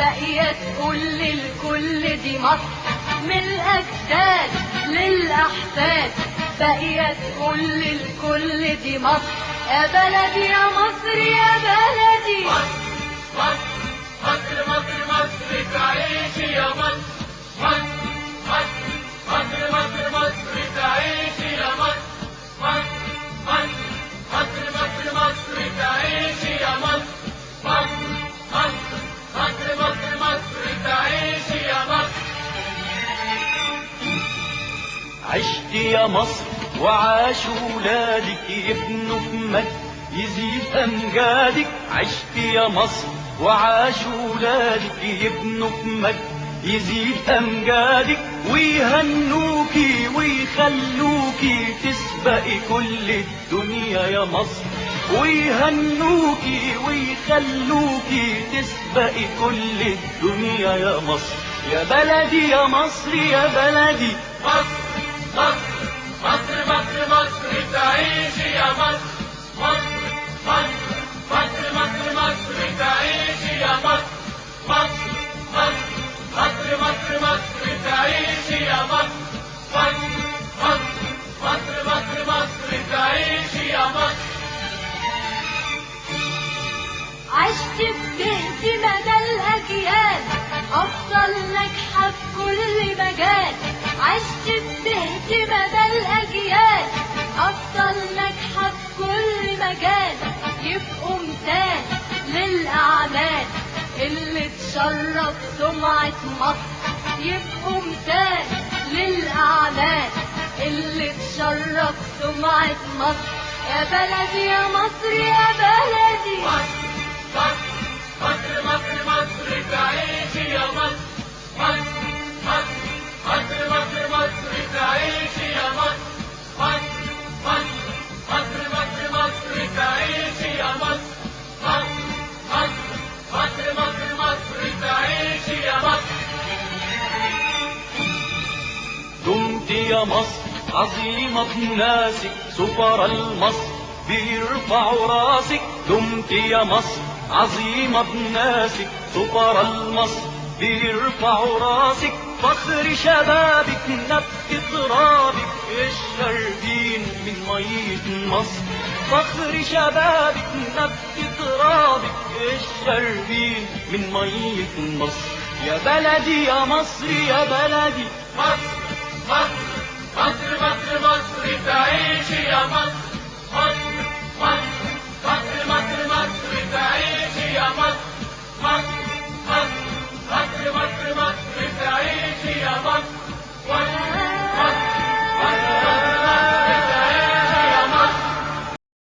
باقية تقول للكل دي مصر، من الأجداد للأحفاد. باقية تقول للكل دي مصر، يا بلدي يا مصر يا بلدي. مصر مصر مصر مصر تعيش يا مصر. مصر مصر مصر مصر تعيش يا مصر. مصر مصر مصر مصر تعيش يا مصر. مصر مصر مصر مصر تعيش يا مصر. عشت يا مصر وعاش ولادك يبنوا في مجد يزيد أمجادك. عشت يا مصر وعاش ولادك يبنوا في مجد يزيد أمجادك، ويهنوكي ويخلوكي تسبقي كل الدنيا يا مصر. ويهنوكي ويخلوكي تسبقي كل الدنيا يا مصر. يا بلدي يا مصر يا بلدي. مصر مصر مصر مصر مصر تعيش يا مصر. مصر مصر مصر مصر مصر تعيش يا مصر. مصر مصر مصر مصر تعيش يا مصر. مصر مصر مصر مصر تعيش يا مصر. عشت بتهت مدى الأجيال، أفضل ناجحة في كل مجال. عشت بتهت مدى الأجيال، أفضل ناجحة في كل مجال. يبقوا مثال للأعمال اللي تشرف سمعة مصر. يبقوا مثال للأعمال اللي تشرف سمعة مصر. يا بلدي يا مصر يا بلدي. مصر مصر مصر مصر تعيش يا مصر. مصر مصر مصر مصر تعيش يا مصر. مصر مصر مصر مصر تعيش يا مصر. مصر مصر مصر مصر تعيش يا مصر. دمت يا مصر عظيمة بناسك، سفراء المصر بيرفعوا راسك. دمت يا مصر عظيمة بناسك، سفراء المصر بيرفعوا راسك. فخر شبابك نبت ترابك الشاربين من مية مصر. فخر شبابك نبت ترابك الشاربين من مية مصر. يا بلدي يا مصر يا بلدي. مصر مصر مصر مصر مصر تعيش يا مصر.